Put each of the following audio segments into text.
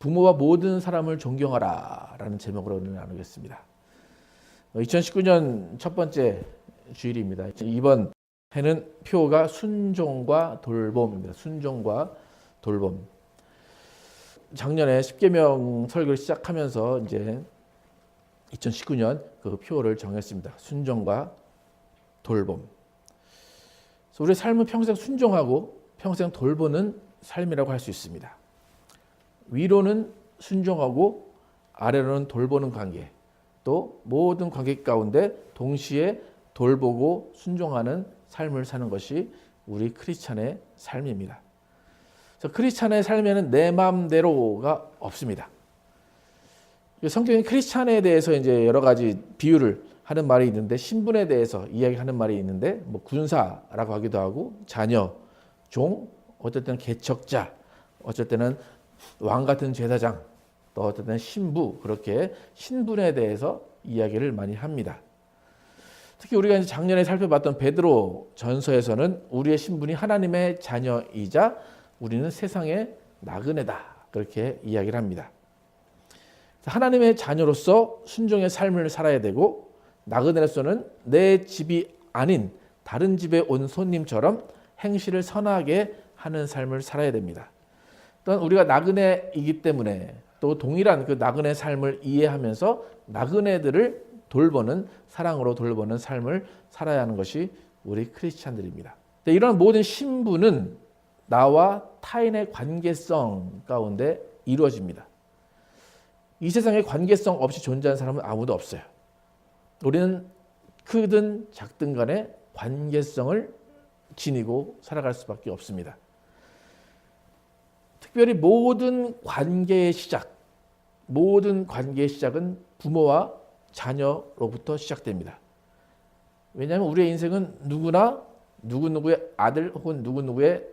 부모와 모든 사람을 존경하라 라는 제목으로 오늘 나누겠습니다. 2019년 첫 번째 주일입니다. 이번 해는 표가 순종과 돌봄입니다. 순종과 돌봄. 작년에 십계명 설교를 시작하면서 이제 2019년 그 표를 정했습니다. 순종과 돌봄. 그래서 우리의 삶은 평생 순종하고 평생 돌보는 삶이라고 할 수 있습니다. 위로는 순종하고 아래로는 돌보는 관계, 또 모든 관계 가운데 동시에 돌보고 순종하는 삶을 사는 것이 우리 크리스찬의 삶입니다. 그래서 크리스찬의 삶에는 내 마음대로가 없습니다. 성경이 크리스찬에 대해서 이제 여러 가지 비유를 하는 말이 있는데, 신분에 대해서 이야기하는 말이 있는데, 뭐 군사라고 하기도 하고, 자녀, 종, 어떨 때는 개척자, 어쩔 때는 왕 같은 제사장, 또 어떨 때는 신부, 그렇게 신분에 대해서 이야기를 많이 합니다. 특히 우리가 이제 작년에 살펴봤던 베드로 전서에서는 우리의 신분이 하나님의 자녀이자 우리는 세상의 나그네다, 그렇게 이야기를 합니다. 하나님의 자녀로서 순종의 삶을 살아야 되고, 나그네로서는 내 집이 아닌 다른 집에 온 손님처럼 행실을 선하게 하는 삶을 살아야 됩니다. 또한 우리가 나그네이기 때문에 또 동일한 그 나그네 삶을 이해하면서 나그네들을 돌보는, 사랑으로 돌보는 삶을 살아야 하는 것이 우리 크리스찬들입니다. 이런 모든 신분은 나와 타인의 관계성 가운데 이루어집니다. 이 세상에 관계성 없이 존재하는 사람은 아무도 없어요. 우리는 크든 작든 간에 관계성을 지니고 살아갈 수밖에 없습니다. 특별히 모든 관계의 시작은 부모와 자녀로부터 시작됩니다. 왜냐하면 우리의 인생은 누구나 누구누구의 아들 혹은 누구누구의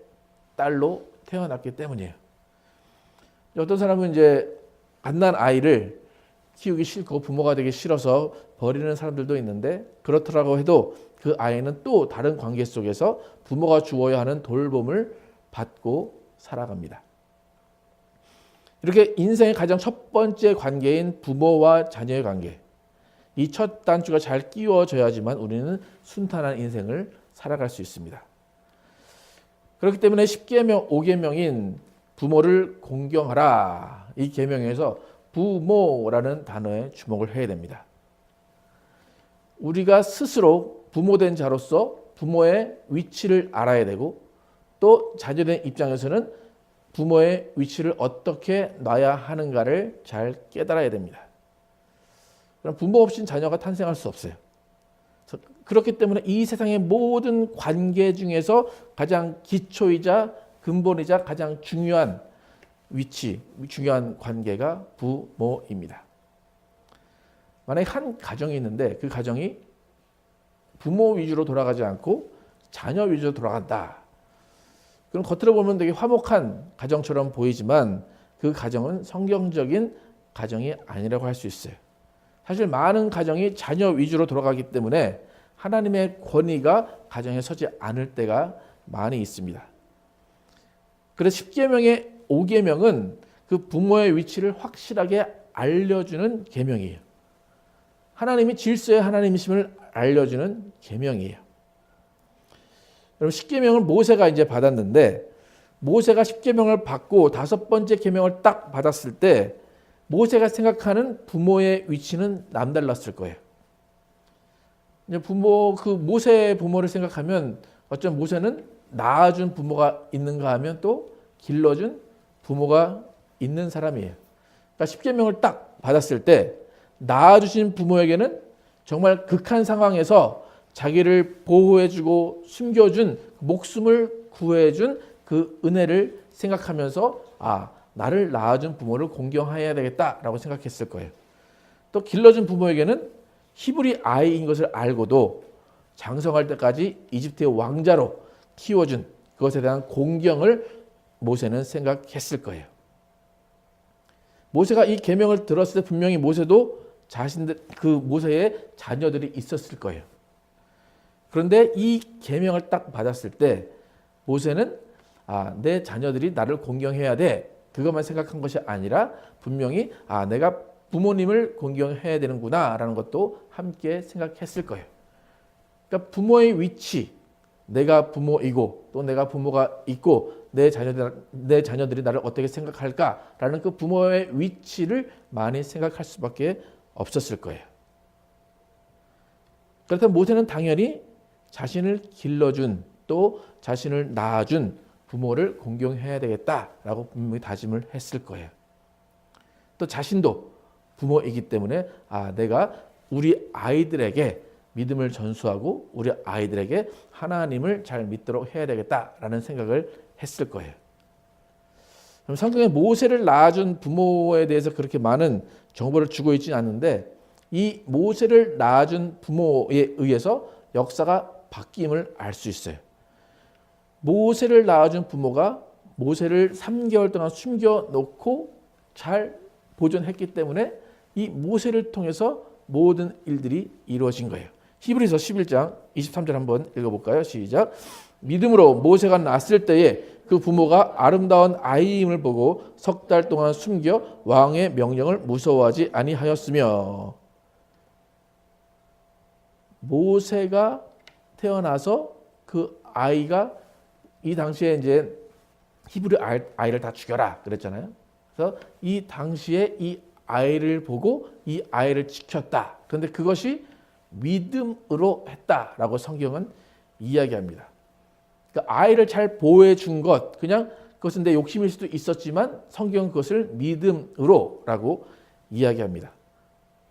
딸로 태어났기 때문이에요. 어떤 사람은 이제 갓난 아이를 키우기 싫고 부모가 되기 싫어서 버리는 사람들도 있는데, 그렇더라고 해도 그 아이는 또 다른 관계 속에서 부모가 주어야 하는 돌봄을 받고 살아갑니다. 이렇게 인생의 가장 첫 번째 관계인 부모와 자녀의 관계, 이 첫 단추가 잘 끼워져야지만 우리는 순탄한 인생을 살아갈 수 있습니다. 그렇기 때문에 10계명 5계명인 부모를 공경하라, 이 계명에서 부모라는 단어에 주목을 해야 됩니다. 우리가 스스로 부모된 자로서 부모의 위치를 알아야 되고, 또 자녀된 입장에서는 부모의 위치를 어떻게 놔야 하는가를 잘 깨달아야 됩니다. 그럼 부모 없이는 자녀가 탄생할 수 없어요. 그렇기 때문에 이 세상의 모든 관계 중에서 가장 기초이자 근본이자 가장 중요한 위치, 중요한 관계가 부모입니다. 만약에 한 가정이 있는데 그 가정이 부모 위주로 돌아가지 않고 자녀 위주로 돌아간다. 그럼 겉으로 보면 되게 화목한 가정처럼 보이지만 그 가정은 성경적인 가정이 아니라고 할 수 있어요. 사실 많은 가정이 자녀 위주로 돌아가기 때문에 하나님의 권위가 가정에 서지 않을 때가 많이 있습니다. 그래서 10계명의 5계명은 그 부모의 위치를 확실하게 알려주는 계명이에요. 하나님이 질서의 하나님이심을 알려주는 계명이에요. 여러분, 10계명을 모세가 이제 받았는데, 모세가 10계명을 받고 다섯 번째 계명을 딱 받았을 때 모세가 생각하는 부모의 위치는 남달랐을 거예요. 모세의 부모를 생각하면 어쩌면 모세는 낳아준 부모가 있는가 하면 또 길러준 부모가 있는 사람이에요. 그러니까 10계명을 딱 받았을 때 낳아주신 부모에게는 정말 극한 상황에서 자기를 보호해주고 숨겨준, 목숨을 구해준 그 은혜를 생각하면서 나를 낳아준 부모를 공경해야 되겠다라고 생각했을 거예요. 또 길러준 부모에게는 히브리 아이인 것을 알고도 장성할 때까지 이집트의 왕자로 키워준 그것에 대한 공경을 모세는 생각했을 거예요. 모세가 이 계명을 들었을 때 분명히 모세도 모세의 자녀들이 있었을 거예요. 그런데 이 계명을 딱 받았을 때 모세는 내 자녀들이 나를 공경해야 돼 그것만 생각한 것이 아니라 분명히 내가 부모님을 공경해야 되는구나라는 것도 함께 생각했을 거예요. 그러니까 부모의 위치, 내가 부모이고 또 내가 부모가 있고 내 자녀들이 나를 어떻게 생각할까라는 그 부모의 위치를 많이 생각할 수밖에 없었을 거예요. 그렇다면 모세는 당연히 자신을 길러준 또 자신을 낳아준 부모를 공경해야 되겠다라고 분명히 다짐을 했을 거예요. 또 자신도 부모이기 때문에 내가 우리 아이들에게 믿음을 전수하고 우리 아이들에게 하나님을 잘 믿도록 해야 되겠다라는 생각을 했을 거예요. 그럼 성경에 모세를 낳아준 부모에 대해서 그렇게 많은 정보를 주고 있지는 않는데 이 모세를 낳아준 부모에 의해서 역사가 바뀜을 알 수 있어요. 모세를 낳아준 부모가 모세를 3개월 동안 숨겨놓고 잘 보존했기 때문에 이 모세를 통해서 모든 일들이 이루어진 거예요. 히브리서 11장 23절 한번 읽어볼까요? 시작. 믿음으로 모세가 낳았을 때에 그 부모가 아름다운 아이임을 보고 석 달 동안 숨겨 왕의 명령을 무서워하지 아니하였으며. 모세가 태어나서 그 아이가 이 당시에 이제 히브리 아이를 다 죽여라 그랬잖아요. 그래서 이 당시에 이 아이를 보고 이 아이를 지켰다. 그런데 그것이 믿음으로 했다라고 성경은 이야기합니다. 그러니까 아이를 잘 보호해 준 것, 그냥 그것은 내 욕심일 수도 있었지만 성경은 그것을 믿음으로라고 이야기합니다.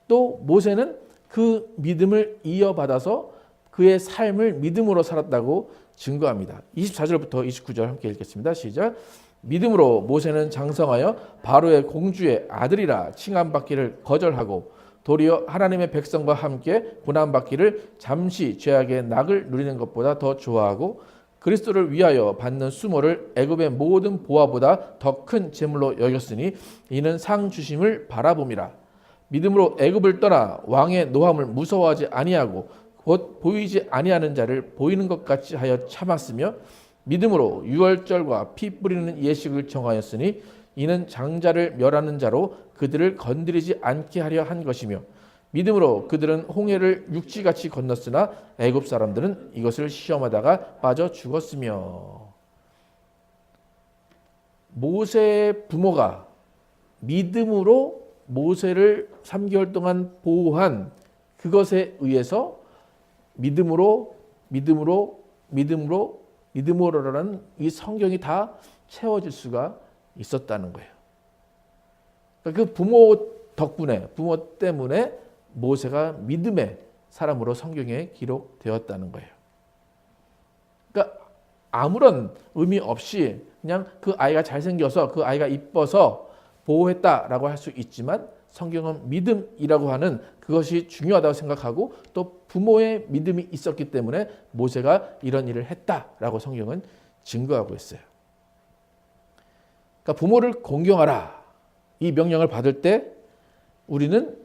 또 모세는 그 믿음을 이어받아서 그의 삶을 믿음으로 살았다고 증거합니다. 24절부터 29절 함께 읽겠습니다. 시작. 믿음으로 모세는 장성하여 바로의 공주의 아들이라 칭함받기를 거절하고 도리어 하나님의 백성과 함께 고난받기를 잠시 죄악의 낙을 누리는 것보다 더 좋아하고 그리스도를 위하여 받는 수모를 애굽의 모든 보화보다 더 큰 재물로 여겼으니 이는 상 주심을 바라봄이라. 믿음으로 애굽을 떠나 왕의 노함을 무서워하지 아니하고 곧 보이지 아니하는 자를 보이는 것 같이 하여 참았으며 믿음으로 유월절과 피 뿌리는 예식을 정하였으니 이는 장자를 멸하는 자로 그들을 건드리지 않게 하려 한 것이며 믿음으로 그들은 홍해를 육지같이 건넜으나 애굽 사람들은 이것을 시험하다가 빠져 죽었으며. 모세의 부모가 믿음으로 모세를 3개월 동안 보호한 그것에 의해서 믿음으로라는 이 성경이 다 채워질 수가 있었다는 거예요. 그러니까 그 부모 덕분에, 부모 때문에 모세가 믿음의 사람으로 성경에 기록되었다는 거예요. 그러니까 아무런 의미 없이 그냥 그 아이가 잘생겨서 그 아이가 이뻐서 보호했다라고 할 수 있지만 성경은 믿음이라고 하는 그것이 중요하다고 생각하고 또 부모의 믿음이 있었기 때문에 모세가 이런 일을 했다라고 성경은 증거하고 있어요. 그러니까 부모를 공경하라 이 명령을 받을 때 우리는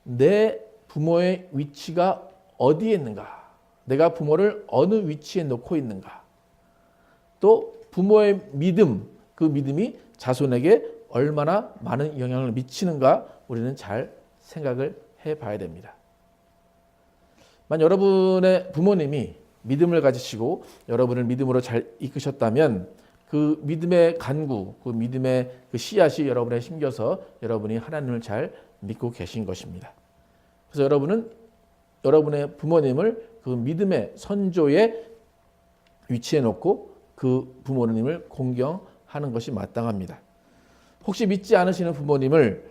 내 부모의 위치가 어디에 있는가, 내가 부모를 어느 위치에 놓고 있는가, 또 부모의 믿음, 그 믿음이 자손에게 얼마나 많은 영향을 미치는가 우리는 잘 생각을 해봐야 됩니다. 만약 여러분의 부모님이 믿음을 가지시고 여러분을 믿음으로 잘 이끄셨다면 그 믿음의 간구, 그 믿음의 그 씨앗이 여러분에 심겨서 여러분이 하나님을 잘 믿고 계신 것입니다. 그래서 여러분은 여러분의 부모님을 그 믿음의 선조에 위치해 놓고 그 부모님을 공경하는 것이 마땅합니다. 혹시 믿지 않으시는 부모님을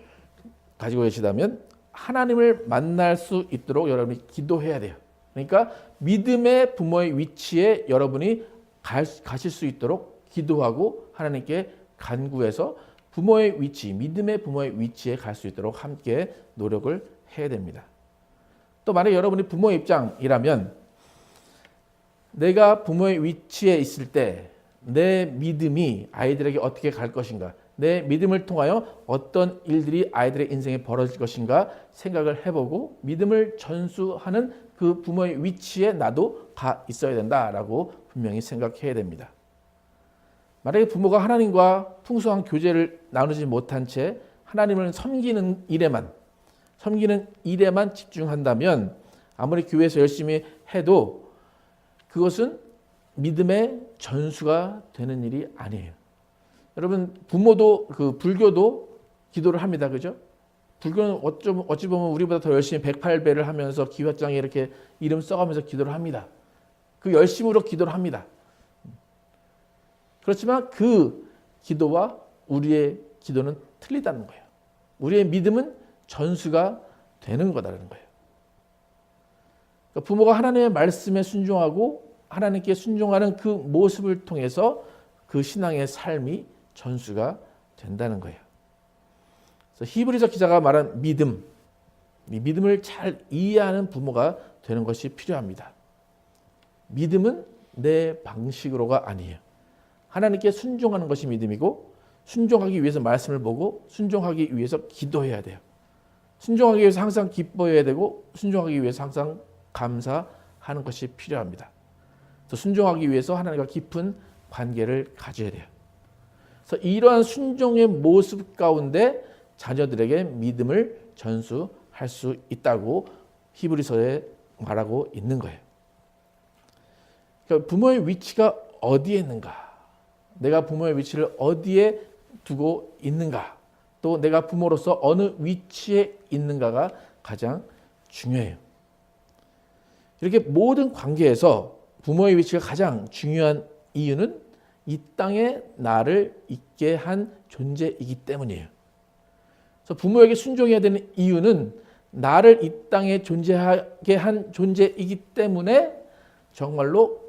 가지고 계시다면 하나님을 만날 수 있도록 여러분이 기도해야 돼요. 그러니까 믿음의 부모의 위치에 여러분이 가실 수 있도록 기도하고 하나님께 간구해서 부모의 위치, 믿음의 부모의 위치에 갈 수 있도록 함께 노력을 해야 됩니다. 또 만약 여러분이 부모의 입장이라면 내가 부모의 위치에 있을 때 내 믿음이 아이들에게 어떻게 갈 것인가, 내 믿음을 통하여 어떤 일들이 아이들의 인생에 벌어질 것인가 생각을 해보고 믿음을 전수하는 그 부모의 위치에 나도 가 있어야 된다라고 분명히 생각해야 됩니다. 만약에 부모가 하나님과 풍성한 교제를 나누지 못한 채 하나님을 섬기는 일에만 집중한다면 아무리 교회에서 열심히 해도 그것은 믿음의 전수가 되는 일이 아니에요. 여러분, 부모도 불교도 기도를 합니다. 그죠? 불교는 어찌 보면 우리보다 더 열심히 108배를 하면서 기왓장에 이렇게 이름 써가면서 기도를 합니다. 그 열심으로 기도를 합니다. 그렇지만 그 기도와 우리의 기도는 틀리다는 거예요. 우리의 믿음은 전수가 되는 거다라는 거예요. 그러니까 부모가 하나님의 말씀에 순종하고 하나님께 순종하는 그 모습을 통해서 그 신앙의 삶이 전수가 된다는 거예요. 그래서 히브리서 기자가 말한 믿음, 이 믿음을 잘 이해하는 부모가 되는 것이 필요합니다. 믿음은 내 방식으로가 아니에요. 하나님께 순종하는 것이 믿음이고 순종하기 위해서 말씀을 보고 순종하기 위해서 기도해야 돼요. 순종하기 위해서 항상 기뻐해야 되고 순종하기 위해서 항상 감사하는 것이 필요합니다. 그래서 순종하기 위해서 하나님과 깊은 관계를 가져야 돼요. 그래서 이러한 순종의 모습 가운데 자녀들에게 믿음을 전수할 수 있다고 히브리서에 말하고 있는 거예요. 그러니까 부모의 위치가 어디에 있는가? 내가 부모의 위치를 어디에 두고 있는가? 또 내가 부모로서 어느 위치에 있는가가 가장 중요해요. 이렇게 모든 관계에서 부모의 위치가 가장 중요한 이유는 이 땅에 나를 있게 한 존재이기 때문이에요. 그래서 부모에게 순종해야 되는 이유는 나를 이 땅에 존재하게 한 존재이기 때문에 정말로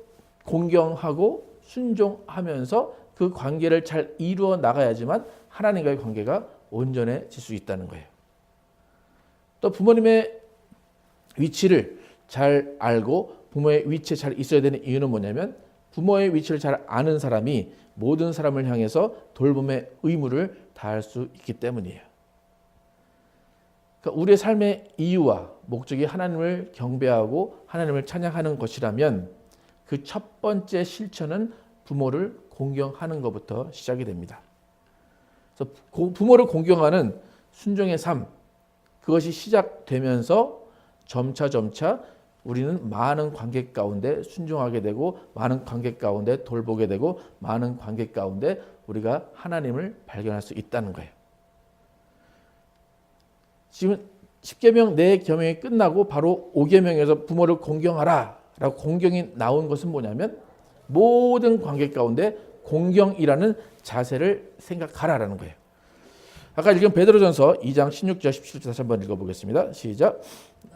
공경하고 순종하면서 그 관계를 잘 이루어 나가야지만 하나님과의 관계가 온전해질 수 있다는 거예요. 또 부모님의 위치를 잘 알고 부모의 위치에 잘 있어야 되는 이유는 뭐냐면 부모의 위치를 잘 아는 사람이 모든 사람을 향해서 돌봄의 의무를 다할 수 있기 때문이에요. 그러니까 우리의 삶의 이유와 목적이 하나님을 경배하고 하나님을 찬양하는 것이라면 그 첫 번째 실천은 부모를 공경하는 것부터 시작이 됩니다. 그래서 부모를 공경하는 순종의 삶, 그것이 시작되면서 점차 우리는 많은 관계 가운데 순종하게 되고 많은 관계 가운데 돌보게 되고 많은 관계 가운데 우리가 하나님을 발견할 수 있다는 거예요. 지금 10계명 네 계명이 끝나고 바로 5계명에서 부모를 공경하라 라고 공경이 나온 것은 뭐냐면 모든 관계 가운데 공경이라는 자세를 생각하라라는 거예요. 아까 읽은 베드로전서 2장 16절 17절 다시 한번 읽어보겠습니다. 시작.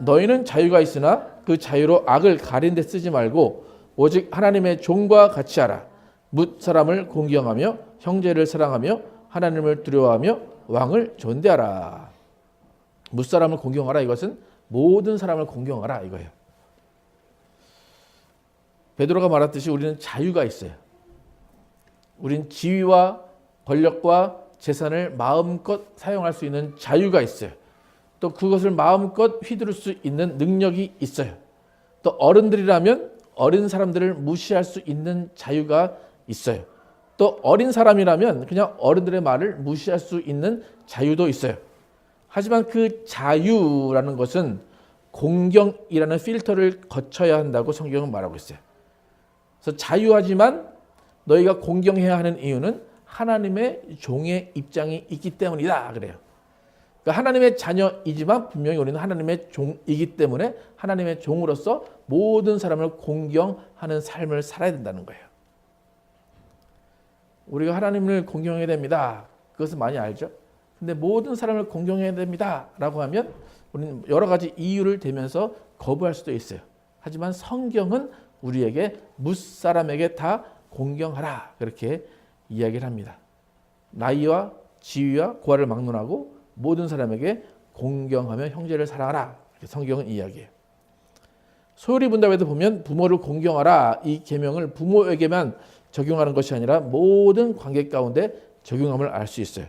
너희는 자유가 있으나 그 자유로 악을 가린 데 쓰지 말고 오직 하나님의 종과 같이 하라. 뭇 사람을 공경하며 형제를 사랑하며 하나님을 두려워하며 왕을 존대하라. 뭇 사람을 공경하라. 이것은 모든 사람을 공경하라 이거예요. 베드로가 말했듯이 우리는 자유가 있어요. 우린 지위와 권력과 재산을 마음껏 사용할 수 있는 자유가 있어요. 또 그것을 마음껏 휘두를 수 있는 능력이 있어요. 또 어른들이라면 어린 사람들을 무시할 수 있는 자유가 있어요. 또 어린 사람이라면 그냥 어른들의 말을 무시할 수 있는 자유도 있어요. 하지만 그 자유라는 것은 공경이라는 필터를 거쳐야 한다고 성경은 말하고 있어요. 그래서 자유하지만 너희가 공경해야 하는 이유는 하나님의 종의 입장이 있기 때문이다 그래요. 그러니까 하나님의 자녀이지만 분명히 우리는 하나님의 종이기 때문에 하나님의 종으로서 모든 사람을 공경하는 삶을 살아야 된다는 거예요. 우리가 하나님을 공경해야 됩니다. 그것은 많이 알죠. 근데 모든 사람을 공경해야 됩니다 라고 하면 우리는 여러 가지 이유를 대면서 거부할 수도 있어요. 하지만 성경은 우리에게 뭇사람에게 다 공경하라 그렇게 이야기를 합니다. 나이와 지위와 고아를 막론하고 모든 사람에게 공경하며 형제를 사랑하라 이렇게 성경은 이야기해요. 소요리 문답에도 보면 부모를 공경하라 이 계명을 부모에게만 적용하는 것이 아니라 모든 관계 가운데 적용함을 알 수 있어요.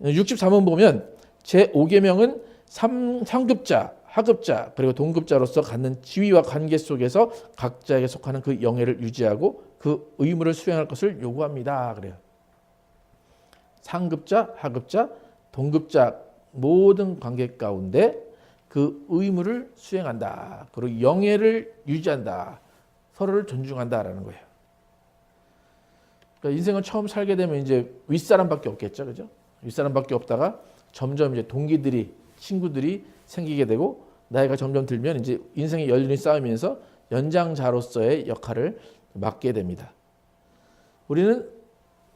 63원 보면 제5계명은 상급자 하급자 그리고 동급자로서 갖는 지위와 관계 속에서 각자에게 속하는 그 영예를 유지하고 그 의무를 수행할 것을 요구합니다. 그래요. 상급자, 하급자, 동급자 모든 관계 가운데 그 의무를 수행한다. 그리고 영예를 유지한다. 서로를 존중한다라는 거예요. 그러니까 인생을 처음 살게 되면 이제 윗사람밖에 없겠죠, 그죠? 윗사람밖에 없다가 점점 이제 동기들이, 친구들이 생기게 되고 나이가 점점 들면 이제 인생의 연륜이 쌓이면서 연장자로서의 역할을 맡게 됩니다. 우리는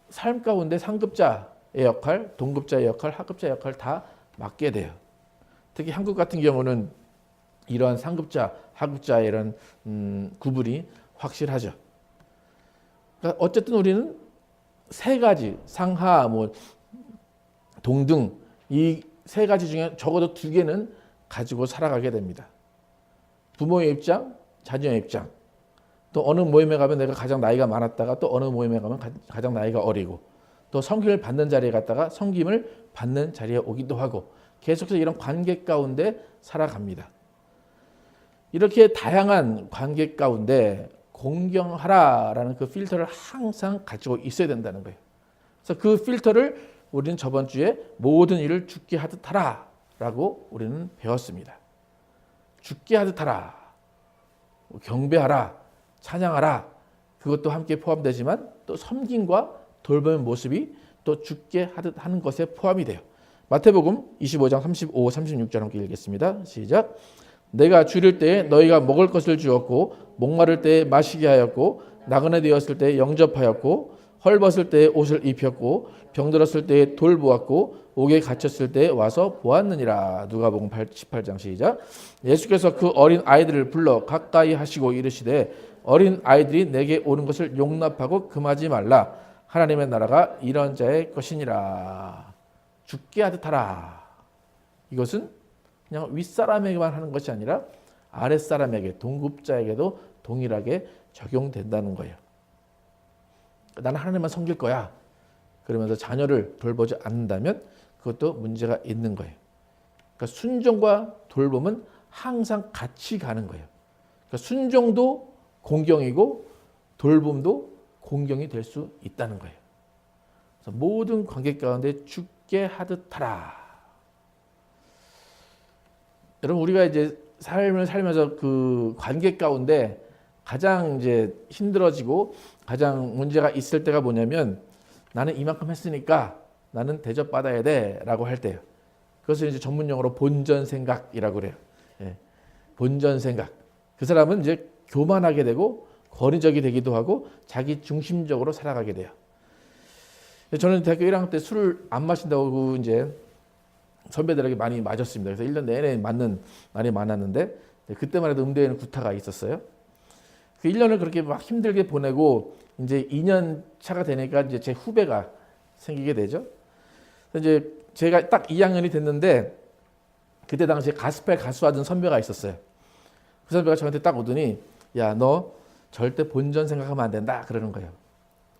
삶 가운데 상급자의 역할, 동급자의 역할, 하급자의 역할 다 맡게 돼요. 특히 한국 같은 경우는 이러한 상급자, 하급자의 이런 구분이 확실하죠. 그러니까 어쨌든 우리는 세 가지 상하, 뭐 동등 이 세 가지 중에 적어도 두 개는 가지고 살아가게 됩니다. 부모의 입장, 자녀의 입장. 또 어느 모임에 가면 내가 가장 나이가 많았다가 또 어느 모임에 가면 가장 나이가 어리고 또 섬김을 받는 자리에 갔다가 섬김을 받는 자리에 오기도 하고 계속해서 이런 관계 가운데 살아갑니다. 이렇게 다양한 관계 가운데 공경하라라는 그 필터를 항상 가지고 있어야 된다는 거예요. 그래서 그 필터를 우리는 저번 주에 모든 일을 주께 하듯 하라라고 우리는 배웠습니다. 주께 하듯 하라, 경배하라, 찬양하라 그것도 함께 포함되지만 또 섬김과 돌보는 모습이 또 주께 하듯 하는 것에 포함이 돼요. 마태복음 25장 35, 36절 함께 읽겠습니다. 시작. 내가 줄일 때에 너희가 먹을 것을 주었고 목마를 때에 마시게 하였고 나그네 되었을 때에 영접하였고 헐벗을 때에 옷을 입혔고 병들었을 때에 돌보았고 옥에 갇혔을 때에 와서 보았느니라. 누가복음 18장 시작. 예수께서 그 어린 아이들을 불러 가까이 하시고 이르시되 어린 아이들이 내게 오는 것을 용납하고 금하지 말라. 하나님의 나라가 이런 자의 것이니라. 죽게 하듯 하라. 이것은 그냥 윗사람에게만 하는 것이 아니라 아랫사람에게 동급자에게도 동일하게 적용된다는 거예요. 나는 하나님만 섬길 거야. 그러면서 자녀를 돌보지 않는다면 그것도 문제가 있는 거예요. 그러니까 순종과 돌봄은 항상 같이 가는 거예요. 그러니까 순종도 공경이고 돌봄도 공경이 될 수 있다는 거예요. 그래서 모든 관계 가운데 죽게 하듯 하라. 여러분 우리가 이제 삶을 살면서 그 관계 가운데 가장 이제 힘들어지고 가장 문제가 있을 때가 뭐냐면 나는 이만큼 했으니까 나는 대접받아야 돼라고 할 때요. 그것을 이제 전문용어로 본전 생각이라고 그래요. 예. 본전 생각. 그 사람은 이제 교만하게 되고 권위적이 되기도 하고 자기 중심적으로 살아가게 돼요. 저는 대학교 1학년 때 술을 안 마신다고 이제 선배들에게 많이 맞았습니다. 그래서 1년 내내 맞는 날이 많았는데 그때만 해도 음대에는 구타가 있었어요. 그 1년을 그렇게 막 힘들게 보내고 이제 2년 차가 되니까 이제 제 후배가 생기게 되죠. 이제 제가 딱 2학년이 됐는데 그때 당시에 가스펠 가수하던 선배가 있었어요. 그 선배가 저한테 딱 오더니 야, 너 절대 본전 생각하면 안 된다 그러는 거예요.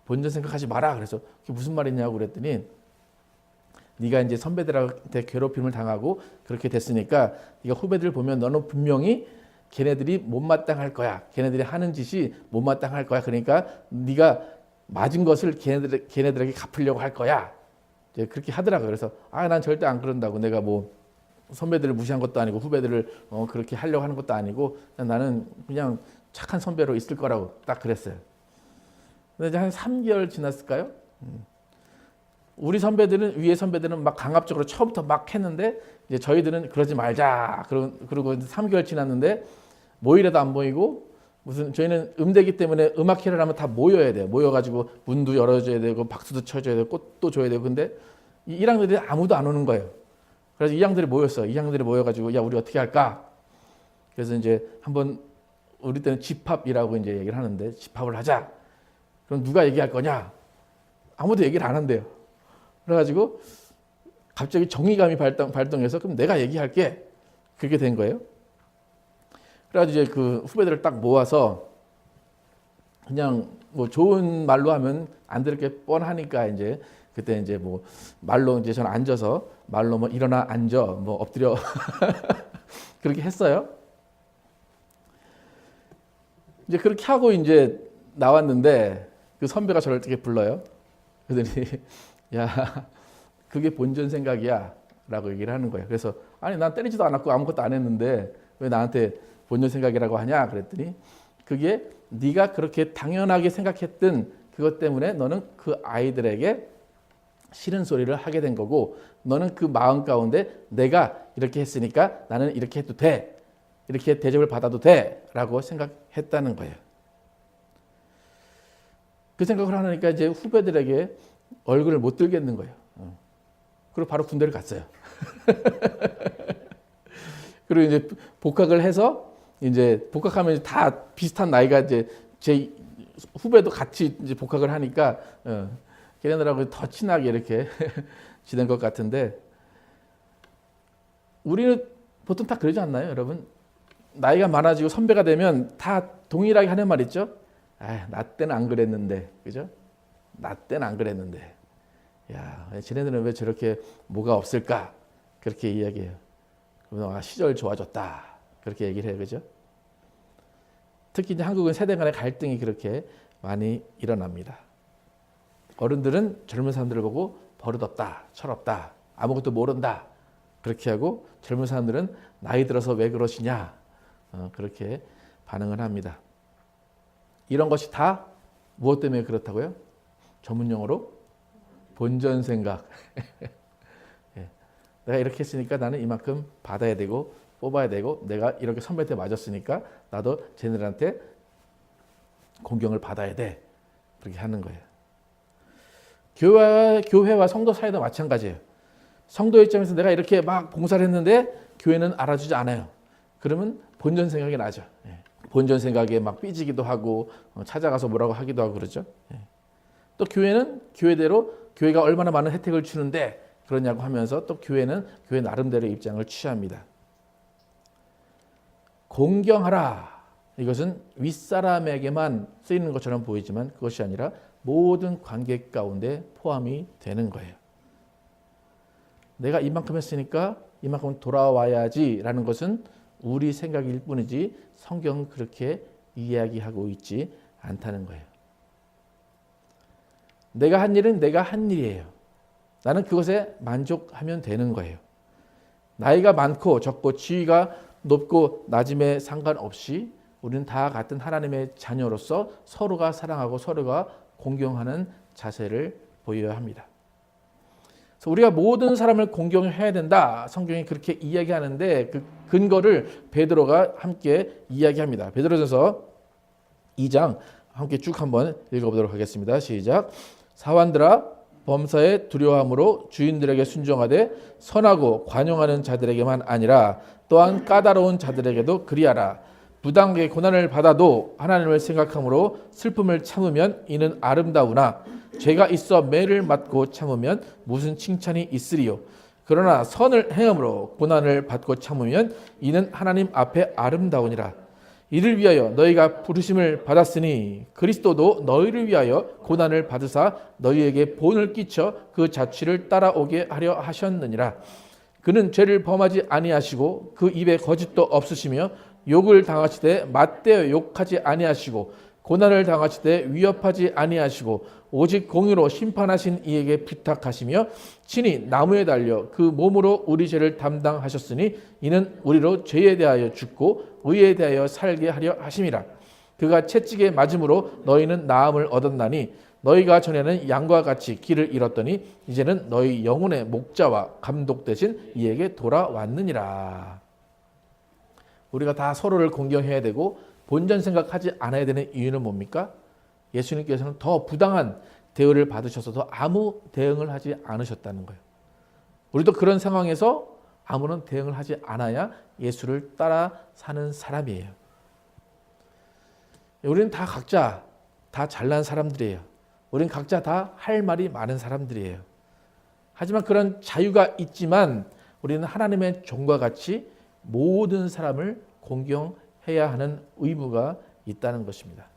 본전 생각하지 마라. 그래서 그게 무슨 말이냐고 그랬더니 네가 이제 선배들한테 괴롭힘을 당하고 그렇게 됐으니까 네가 후배들 보면 너는 분명히 걔네들이 못마땅할 거야. 걔네들이 하는 짓이 못마땅할 거야. 그러니까 네가 맞은 것을 걔네들에게 갚으려고 할 거야. 이제 그렇게 하더라고요. 그래서 난 절대 안 그런다고. 내가 뭐 선배들을 무시한 것도 아니고 후배들을 그렇게 하려고 하는 것도 아니고 나는 그냥 착한 선배로 있을 거라고 딱 그랬어요. 근데 이제 한 3개월 지났을까요? 우리 선배들은 위에 선배들은 막 강압적으로 처음부터 막 했는데 이제 저희들은 그러지 말자. 그러고 3개월 지났는데 모이라도 안 모이고 무슨 저희는 음대기 때문에 음악회를 하면 다 모여야 돼요. 모여가지고 문도 열어줘야 되고 박수도 쳐줘야 되고 꽃도 줘야 되고 근데 이 1학년들이 아무도 안 오는 거예요. 그래서 2학년들이 모였어요. 2학년들이 모여가지고 야 우리 어떻게 할까? 그래서 이제 한번 우리 때는 집합이라고 이제 얘기를 하는데 집합을 하자. 그럼 누가 얘기할 거냐? 아무도 얘기를 안 한대요. 그래가지고 갑자기 정의감이 발동해서 그럼 내가 얘기할게. 그렇게 된 거예요. 그래가지고 이제 그 후배들을 딱 모아서 그냥 뭐 좋은 말로 하면 안 들을 게 뻔하니까 이제 그때 이제 뭐 말로 이제 저는 앉아서 말로 뭐 일어나 앉아 뭐 엎드려 그렇게 했어요. 이제 그렇게 하고 이제 나왔는데 그 선배가 저를 이렇게 불러요. 그러더니 야, 그게 본전 생각이야 라고 얘기를 하는 거예요. 그래서 아니 난 때리지도 않았고 아무것도 안 했는데 왜 나한테 본전 생각이라고 하냐 그랬더니 그게 네가 그렇게 당연하게 생각했던 그것 때문에 너는 그 아이들에게 싫은 소리를 하게 된 거고 너는 그 마음 가운데 내가 이렇게 했으니까 나는 이렇게 해도 돼. 이렇게 대접을 받아도 돼. 라고 생각했다는 거예요. 그 생각을 하니까 이제 후배들에게 얼굴을 못 들겠는 거예요. 그리고 바로 군대를 갔어요. 그리고 이제 복학을 해서 이제 복학하면 다 비슷한 나이가 이제 제 후배도 같이 이제 복학을 하니까 걔네들하고 더 친하게 이렇게 지낸 것 같은데 우리는 보통 다 그러지 않나요, 여러분? 나이가 많아지고 선배가 되면 다 동일하게 하는 말 있죠? 아, 나 때는 안 그랬는데, 그죠? 나 때는 안 그랬는데, 야, 쟤네들은 왜 저렇게 뭐가 없을까? 그렇게 이야기해요. 그러면 아, 시절 좋아졌다. 그렇게 얘기를 해요, 그죠? 특히 이제 한국은 세대 간의 갈등이 그렇게 많이 일어납니다. 어른들은 젊은 사람들을 보고 버릇없다, 철없다, 아무것도 모른다. 그렇게 하고 젊은 사람들은 나이 들어서 왜 그러시냐 그렇게 반응을 합니다. 이런 것이 다 무엇 때문에 그렇다고요? 전문용어로 본전 생각. 내가 이렇게 했으니까 나는 이만큼 받아야 되고 뽑아야 되고 내가 이렇게 선배한테 맞았으니까 나도 쟤네들한테 공경을 받아야 돼. 그렇게 하는 거예요. 교회와 성도 사이도 마찬가지예요. 성도의 입장에서 내가 이렇게 막 봉사를 했는데 교회는 알아주지 않아요. 그러면 본전 생각이 나죠. 본전 생각에 막 삐지기도 하고 찾아가서 뭐라고 하기도 하고 그러죠. 또 교회는 교회대로 교회가 얼마나 많은 혜택을 주는데 그러냐고 하면서 또 교회는 교회 나름대로 입장을 취합니다. 공경하라. 이것은 윗사람에게만 쓰이는 것처럼 보이지만 그것이 아니라 모든 관계 가운데 포함이 되는 거예요. 내가 이만큼 했으니까 이만큼 돌아와야지라는 것은 우리 생각일 뿐이지 성경은 그렇게 이야기하고 있지 않다는 거예요. 내가 한 일은 내가 한 일이에요. 나는 그것에 만족하면 되는 거예요. 나이가 많고 적고 지위가 높고 낮음에 상관없이 우리는 다 같은 하나님의 자녀로서 서로가 사랑하고 서로가 공경하는 자세를 보여야 합니다. 그래서 우리가 모든 사람을 공경해야 된다. 성경이 그렇게 이야기하는데 그 근거를 베드로가 함께 이야기합니다. 베드로전서 2장 함께 쭉 한번 읽어보도록 하겠습니다. 시작. 사환들아 범사에 두려워함으로 주인들에게 순종하되 선하고 관용하는 자들에게만 아니라 또한 까다로운 자들에게도 그리하라. 부당하게 고난을 받아도 하나님을 생각함으로 슬픔을 참으면 이는 아름다우나 죄가 있어 매를 맞고 참으면 무슨 칭찬이 있으리요. 그러나 선을 행함으로 고난을 받고 참으면 이는 하나님 앞에 아름다우니라. 이를 위하여 너희가 부르심을 받았으니 그리스도도 너희를 위하여 고난을 받으사 너희에게 본을 끼쳐 그 자취를 따라오게 하려 하셨느니라. 그는 죄를 범하지 아니하시고 그 입에 거짓도 없으시며 욕을 당하시되 맞대어 욕하지 아니하시고 고난을 당하시되 위협하지 아니하시고 오직 공의로 심판하신 이에게 부탁하시며 친히 나무에 달려 그 몸으로 우리 죄를 담당하셨으니 이는 우리로 죄에 대하여 죽고 의에 대하여 살게 하려 하심이라. 그가 채찍에 맞음으로 너희는 나음을 얻었나니 너희가 전에는 양과 같이 길을 잃었더니 이제는 너희 영혼의 목자와 감독 되신 이에게 돌아왔느니라. 우리가 다 서로를 공경해야 되고 본전 생각하지 않아야 되는 이유는 뭡니까? 예수님께서는 더 부당한 대우를 받으셔서도 아무 대응을 하지 않으셨다는 거예요. 우리도 그런 상황에서 아무런 대응을 하지 않아야 예수를 따라 사는 사람이에요. 우리는 다 각자 다 잘난 사람들이에요. 우리는 각자 다 할 말이 많은 사람들이에요. 하지만 그런 자유가 있지만 우리는 하나님의 종과 같이 모든 사람을 공경해야 하는 의무가 있다는 것입니다.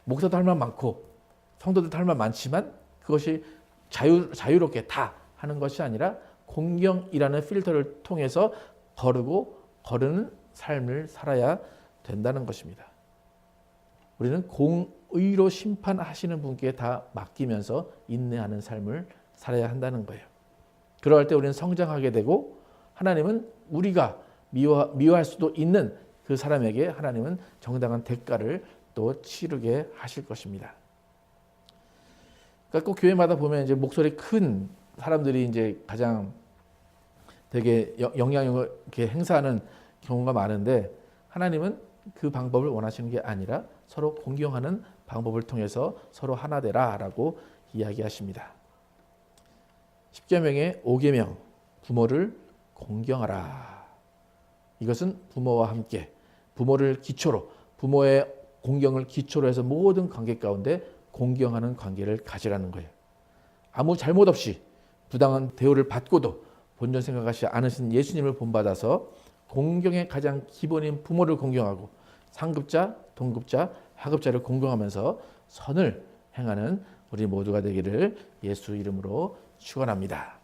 목사도 할 말 많고 성도들도 할 말 많지만 그것이 자유롭게 다 하는 것이 아니라 공경이라는 필터를 통해서 거르는 삶을 살아야 된다는 것입니다. 우리는 공의로 심판하시는 분께 다 맡기면서 인내하는 삶을 살아야 한다는 거예요. 그럴 때 우리는 성장하게 되고 하나님은 우리가 미워할 수도 있는 그 사람에게 하나님은 정당한 대가를 또 치르게 하실 것입니다. 그러니까 꼭 교회마다 보면 이제 목소리 큰 사람들이 이제 가장 되게 영향력을 이렇게 행사하는 경우가 많은데 하나님은 그 방법을 원하시는 게 아니라 서로 공경하는 방법을 통해서 서로 하나 되라라고 이야기하십니다. 10계명의 5계명 부모를 공경하라. 이것은 부모와 함께 부모를 기초로 부모의 공경을 기초로 해서 모든 관계 가운데 공경하는 관계를 가지라는 거예요. 아무 잘못 없이 부당한 대우를 받고도 본전 생각하시지 않으신 예수님을 본받아서 공경의 가장 기본인 부모를 공경하고 상급자, 동급자, 하급자를 공경하면서 선을 행하는 우리 모두가 되기를 예수 이름으로 축원합니다.